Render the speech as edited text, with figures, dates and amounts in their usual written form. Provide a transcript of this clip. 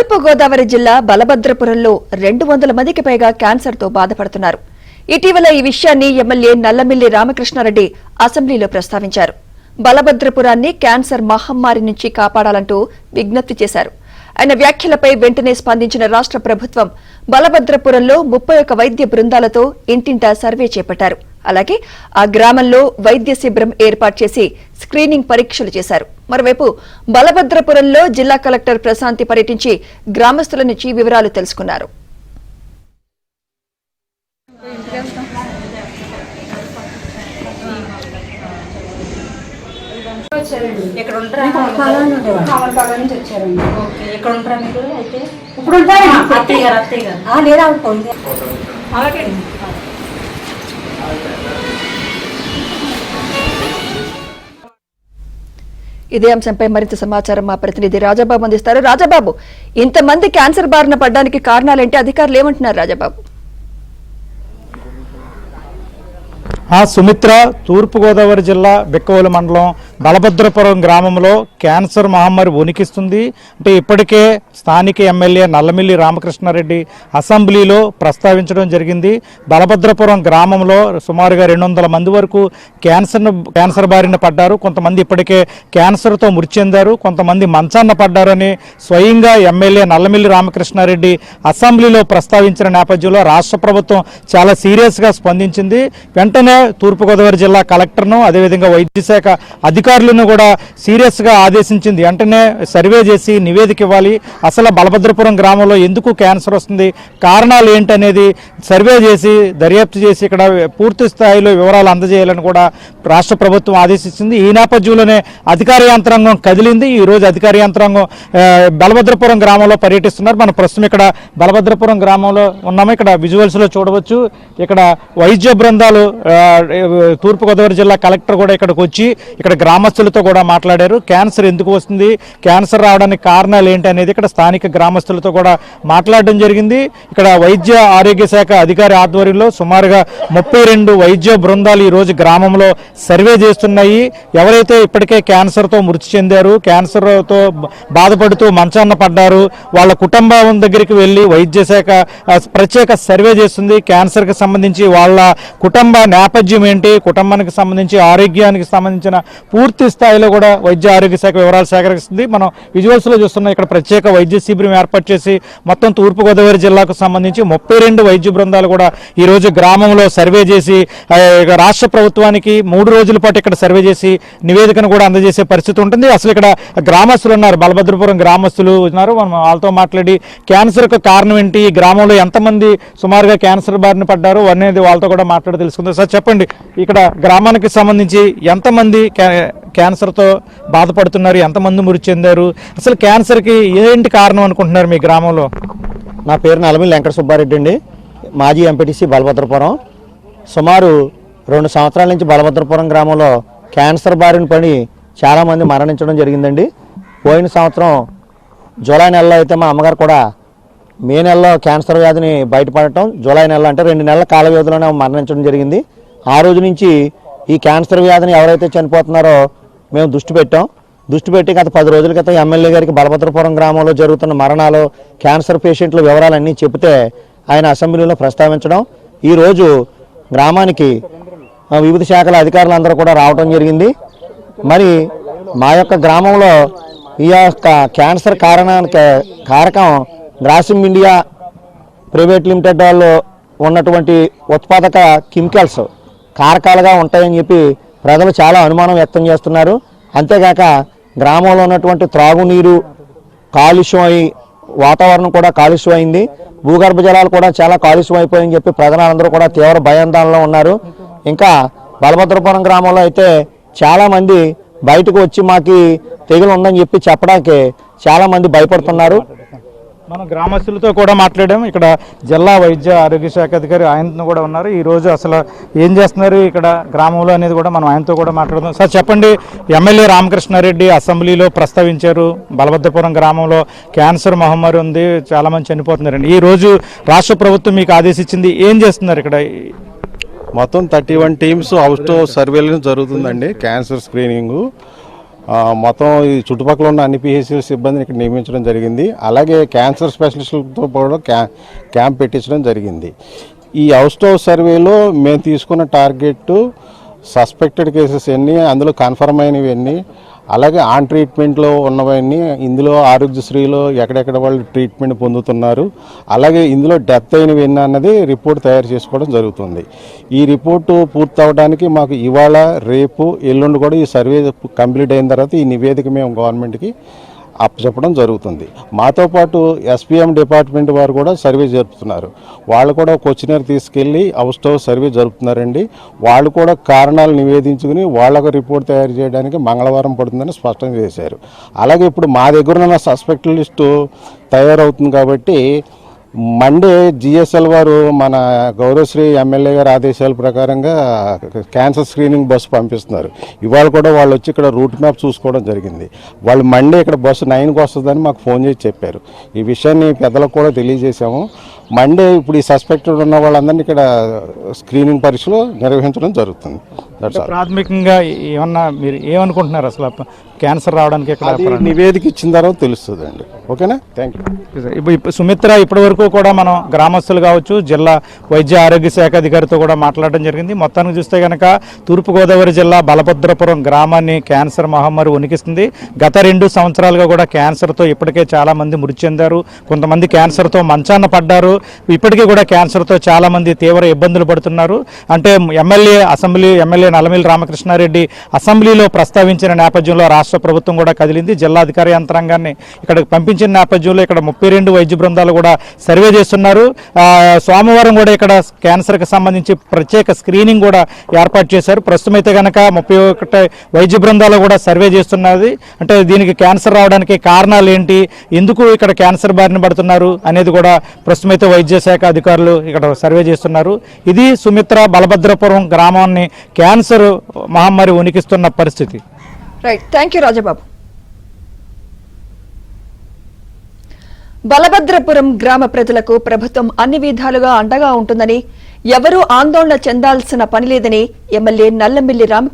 తూర్పు గోదావరి జిల్లా బలభద్రపురంలో 200 మందికి పైగా క్యాన్సర్తో బాధపడుతున్నారు. ఇటీవల ఈ విషయాన్ని ఎమ్మెల్యే నల్లమిల్లి రామకృష్ణారెడ్డి అసెంబ్లీలో ప్రస్తావించారు. బలభద్రపురాన్ని క్యాన్సర్ మహమ్మారి నుంచి కాపాడాలంటూ విజ్ఞప్తి చేశారు. ఆయన వ్యాఖ్యలపై వెంటనే స్పందించిన రాష్ట్ర ప్రభుత్వం బలభద్రపురంలో 31 వైద్య బృందాలతో ఇంటింటా సర్వే చేపట్టారు. అలాగే ఆ గ్రామంలో వైద్య శిబిరం ఏర్పాటు చేసి స్క్రీనింగ్ పరీక్షలు చేశారు. మరోవైపు బలభద్రపురంలో జిల్లా కలెక్టర్ ప్రశాంతి పర్యటించి గ్రామస్తుల నుంచి వివరాలు తెలుసుకున్నారు. ఇదే అంశంపై మరింత సమాచారం మా ప్రతినిధి రాజాబాబు అందిస్తారు. రాజాబాబు, ఇంతమంది క్యాన్సర్ బారిన పడడానికి కారణాలేంటి? అధికారులు ఏమంటున్నారు రాజాబాబు? సుమిత్ర, తూర్పుగోదావరి జిల్లా బిక్కవోలు మండలం బలభద్రపురం గ్రామంలో క్యాన్సర్ మహమ్మారి ఉనికిస్తుంది. అంటే ఇప్పటికే స్థానిక ఎమ్మెల్యే నల్లమిల్లి రామకృష్ణారెడ్డి అసెంబ్లీలో ప్రస్తావించడం జరిగింది. బలభద్రపురం గ్రామంలో సుమారుగా 200 మంది వరకు క్యాన్సర్ బారిన పడ్డారు. కొంతమంది ఇప్పటికే క్యాన్సర్తో మృతి చెందారు, కొంతమంది మంచాన్న పడ్డారని స్వయంగా ఎమ్మెల్యే నల్లమిల్లి రామకృష్ణారెడ్డి అసెంబ్లీలో ప్రస్తావించిన నేపథ్యంలో రాష్ట్ర ప్రభుత్వం చాలా సీరియస్గా స్పందించింది. వెంటనే తూర్పుగోదావరి జిల్లా కలెక్టర్ను అదేవిధంగా వైద్య శాఖ అధికారులను కూడా సీరియస్గా ఆదేశించింది. వెంటనే సర్వే చేసి నివేదిక ఇవ్వాలి. అసలు బలభద్రపురం గ్రామంలో ఎందుకు క్యాన్సర్ వస్తుంది, కారణాలు ఏంటనేది సర్వే చేసి దర్యాప్తు చేసి ఇక్కడ పూర్తి స్థాయిలో వివరాలు అందజేయాలని కూడా రాష్ట్ర ప్రభుత్వం ఆదేశించింది. ఈ నేపథ్యంలోనే అధికార యంత్రాంగం కదిలింది. ఈరోజు అధికార యంత్రాంగం బలభద్రపురం గ్రామంలో పర్యటిస్తున్నారు. మనం ప్రస్తుతం ఇక్కడ బలభద్రపురం గ్రామంలో ఉన్నాము. ఇక్కడ విజువల్స్లో చూడవచ్చు. ఇక్కడ వైద్య బృందాలు తూర్పుగోదావరి జిల్లా కలెక్టర్ కూడా ఇక్కడికి వచ్చి ఇక్కడ గ్రామస్తులతో కూడా మాట్లాడారు. క్యాన్సర్ ఎందుకు వస్తుంది, క్యాన్సర్ రావడానికి కారణాలు ఏంటి అనేది ఇక్కడ స్థానిక గ్రామస్తులతో కూడా మాట్లాడడం జరిగింది. ఇక్కడ వైద్య ఆరోగ్య శాఖ అధికారి ఆధ్వర్యంలో సుమారుగా 32 వైద్య బృందాలు ఈరోజు గ్రామంలో సర్వే చేస్తున్నాయి. ఎవరైతే ఇప్పటికే క్యాన్సర్తో మృతి చెందారు, క్యాన్సర్తో బాధపడుతూ మంచాన్న పడ్డారు, వాళ్ళ కుటుంబం దగ్గరికి వెళ్ళి వైద్య శాఖ ప్రత్యేక సర్వే చేస్తుంది. క్యాన్సర్కి సంబంధించి వాళ్ళ కుటుంబ నేపథ్యం ఏంటి, కుటుంబానికి సంబంధించి ఆరోగ్యానికి సంబంధించిన పూర్తి స్థాయిలో కూడా వైద్య ఆరోగ్య శాఖ వివరాలు సేకరిస్తుంది. మనం విజువల్స్లో చూస్తున్నాం. ఇక్కడ ప్రత్యేక వైద్య శిబిరం ఏర్పాటు చేసి మొత్తం తూర్పుగోదావరి జిల్లాకు సంబంధించి 32 వైద్య బృందాలు కూడా ఈరోజు గ్రామంలో సర్వే చేసి రాష్ట్ర ప్రభుత్వానికి 3 రోజుల పాటు ఇక్కడ సర్వే చేసి నివేదికను కూడా అందజేసే పరిస్థితి ఉంటుంది. అసలు ఇక్కడ గ్రామస్తులు ఉన్నారు, బలభద్రపురం గ్రామస్తులు ఉన్నారు. మనం వాళ్ళతో మాట్లాడి క్యాన్సర్కు కారణం ఏంటి, ఈ గ్రామంలో ఎంతమంది సుమారుగా క్యాన్సర్ బారిన పడ్డారు అనేది వాళ్ళతో కూడా మాట్లాడి తెలుసుకుందాం. సార్ చెప్పండి, ఇక్కడ గ్రామానికి సంబంధించి ఎంతమంది క్యాన్సర్తో బాధపడుతున్నారు, ఎంతమంది మృతి చెందారు, అసలు క్యాన్సర్కి ఏంటి కారణం అనుకుంటున్నారు మీ గ్రామంలో? నా పేరు నల్లమిల్లి వెంకట సుబ్బారెడ్డి అండి, మాజీ ఎంపీటీసీ బలభద్రపురం. సుమారు 2 సంవత్సరాల నుంచి బలభద్రపురం గ్రామంలో క్యాన్సర్ బారిన పడి చాలామంది మరణించడం జరిగిందండి. పోయిన సంవత్సరం జూలై నెలలో అయితే మా అమ్మగారు కూడా మే నెలలో క్యాన్సర్ వ్యాధిని బయటపడటం, జూలై నెలలో అంటే 2 నెలల కాల వ్యవధిలోనే మరణించడం జరిగింది. ఆ రోజు నుంచి ఈ క్యాన్సర్ వ్యాధిని ఎవరైతే చనిపోతున్నారో మేము దృష్టి పెట్టి గత 10 రోజుల క్రితం ఎమ్మెల్యే గారికి బలభద్రపురం గ్రామంలో జరుగుతున్న మరణాలు, క్యాన్సర్ పేషెంట్ల వివరాలన్నీ చెబితే ఆయన అసెంబ్లీలో ప్రస్తావించడం, ఈరోజు గ్రామానికి వివిధ శాఖల అధికారులందరూ కూడా రావడం జరిగింది. మరి మా యొక్క గ్రామంలో ఈ యొక్క క్యాన్సర్ కారకం గ్రాసిమ్ ఇండియా ప్రైవేట్ లిమిటెడ్ వాళ్ళు ఉన్నటువంటి ఉత్పాదక కెమికల్స్ కారకాలుగా ఉంటాయని చెప్పి ప్రజలు చాలా అనుమానం వ్యక్తం చేస్తున్నారు. అంతేగాక గ్రామంలో ఉన్నటువంటి త్రాగునీరు కాలుష్యం అయి వాతావరణం కూడా కాలుష్యం అయింది, భూగర్భ జలాలు కూడా చాలా కాలుష్యం అయిపోయని చెప్పి ప్రజలందరూ కూడా తీవ్ర భయాందోళనలో ఉన్నారు. ఇంకా బలభద్రపురం గ్రామంలో అయితే చాలామంది బయటకు వచ్చి మాకు తెగులు ఉందని చెప్పి చెప్పడానికి చాలామంది భయపడుతున్నారు. మనం గ్రామస్తులతో కూడా మాట్లాడాము. ఇక్కడ జిల్లా వైద్య ఆరోగ్య శాఖ అధికారి ఆయనతో కూడా ఉన్నారు. ఈరోజు అసలు ఏం చేస్తున్నారు ఇక్కడ గ్రామంలో అనేది కూడా మనం ఆయనతో కూడా మాట్లాడదాం. సార్ చెప్పండి, ఎమ్మెల్యే రామకృష్ణారెడ్డి అసెంబ్లీలో ప్రస్తావించారు బలభద్రపురం గ్రామంలో క్యాన్సర్ మహమ్మారి ఉంది, చాలామంది చనిపోతున్నారండి. ఈరోజు రాష్ట్ర ప్రభుత్వం మీకు ఆదేశించింది, ఏం చేస్తున్నారు ఇక్కడ? మొత్తం 31 టీమ్స్ అవుట్ సర్వేలెన్స్ జరుగుతుందండి. క్యాన్సర్ స్క్రీనింగ్ మొత్తం ఈ చుట్టుపక్కల ఉన్న అన్ని పిహెచ్సి సిబ్బందిని ఇక్కడ నియమించడం జరిగింది. అలాగే క్యాన్సర్ స్పెషలిస్టులతో కూడా క్యాంప్ పెట్టించడం జరిగింది. ఈ హౌస్ టు హౌస్ సర్వేలో మేము తీసుకున్న టార్గెట్ సస్పెక్టెడ్ కేసెస్ ఎన్ని, అందులో కన్ఫర్మ్ అయినవి ఎన్ని, అలాగే ఆన్ ట్రీట్మెంట్లో ఉన్నవన్నీ, ఇందులో ఆరోగ్యశ్రీలో ఎక్కడెక్కడ వాళ్ళు ట్రీట్మెంట్ పొందుతున్నారు, అలాగే ఇందులో డెత్ అయినవి ఎన్ని అన్నది రిపోర్ట్ తయారు చేసుకోవడం జరుగుతుంది. ఈ రిపోర్టు పూర్తవడానికి మాకు ఇవాళ, రేపు, ఎల్లుండి కూడా ఈ సర్వే కంప్లీట్ అయిన తర్వాత ఈ నివేదిక మేము గవర్నమెంట్కి అప్పచెప్పడం జరుగుతుంది. మాతో పాటు ఎస్పీఎం డిపార్ట్మెంట్ వారు కూడా సర్వే జరుపుతున్నారు. వాళ్ళు కూడా క్వశ్చనర్ తీసుకెళ్ళి హౌస్ టు హౌస్ సర్వే జరుపుతున్నారండి. వాళ్ళు కూడా కారణాలు నివేదించుకుని వాళ్ళకు రిపోర్ట్ తయారు చేయడానికి మంగళవారం పడుతుందని స్పష్టం చేశారు. అలాగే ఇప్పుడు మా దగ్గర ఉన్న సస్పెక్ట్ లిస్టు తయారవుతుంది కాబట్టి మండే జిఎస్ఎల్ వారు మన గౌరవశ్రీ ఎమ్మెల్యే గారి ఆదేశాల ప్రకారంగా క్యాన్సర్ స్క్రీనింగ్ బస్సు పంపిస్తున్నారు. ఇవాళ కూడా వాళ్ళు వచ్చి ఇక్కడ రూట్ మ్యాప్ చూసుకోవడం జరిగింది. వాళ్ళు మండే ఇక్కడ బస్సు 9కి వస్తుందని మాకు ఫోన్ చేసి చెప్పారు. ఈ విషయాన్ని పెద్దలకు కూడా తెలియజేశాము. మండే ఇప్పుడు ఈ సస్పెక్టెడ్ ఉన్న వాళ్ళందరినీ ఇక్కడ స్క్రీనింగ్ పరీక్షలు నిర్వహించడం జరుగుతుంది. ప్రాథమికంగా ఏమన్నా మీరు ఏమనుకుంటున్నారు అసలు క్యాన్సర్ రావడానికి ఇక్కడ నివేదిక ఇచ్చిన తర్వాత తెలుస్తుందండి. ఓకేనా, థ్యాంక్ యూ. ఇప్పుడు సుమిత్ర ఇప్పటి వరకు కూడా మనం గ్రామస్తులు కావచ్చు, జిల్లా వైద్య ఆరోగ్య శాఖ అధికారితో కూడా మాట్లాడడం జరిగింది. మొత్తానికి చూస్తే కనుక తూర్పుగోదావరి జిల్లా బలభద్రపురం గ్రామాన్ని క్యాన్సర్ మహమ్మారి వణికిస్తుంది. గత 2 సంవత్సరాలుగా కూడా క్యాన్సర్తో ఇప్పటికే చాలా మంది మృతి చెందారు. కొంతమంది క్యాన్సర్తో మంచాన పడ్డారు. ఇప్పటికీ కూడా క్యాన్సర్తో చాలా మంది తీవ్ర ఇబ్బందులు పడుతున్నారు. అంటే ఎమ్మెల్యే నల్లమిల్లి రామకృష్ణారెడ్డి అసెంబ్లీలో ప్రస్తావించిన నేపథ్యంలో రాష్ట్ర ప్రభుత్వం కూడా కదిలింది. జిల్లా అధికార యంత్రాంగాన్ని ఇక్కడికి పంపించిన నేపథ్యంలో ఇక్కడ 32 వైద్య బృందాలు కూడా సర్వే చేస్తున్నారు. సోమవారం కూడా ఇక్కడ క్యాన్సర్కి సంబంధించి ప్రత్యేక స్క్రీనింగ్ కూడా ఏర్పాటు చేశారు. ప్రస్తుతం అయితే కనుక 31 వైద్య బృందాలు కూడా సర్వే చేస్తున్నది. అంటే దీనికి క్యాన్సర్ రావడానికి కారణాలు ఏంటి, ఎందుకు ఇక్కడ క్యాన్సర్ బారిన పడుతున్నారు అనేది కూడా ప్రస్తుతం అయితే వైద్య శాఖ అధికారులు ఇక్కడ సర్వే చేస్తున్నారు. ఇది సుమిత్ర బలభద్రపురం గ్రామాన్ని క్యాన్సర్ మహమ్మారి వణికిస్తున్న పరిస్థితి. Right, thank you Rajababu. Balabhadrapuram గ్రామ ప్రజలకు ప్రభుత్వం అన్ని విధాలుగా అండగా ఉంటుందని, ఎవరూ ఆందోళన చెందాల్సిన పని లేదని ఎమ్మెల్యే నల్లమిల్లి రామకృష్ణ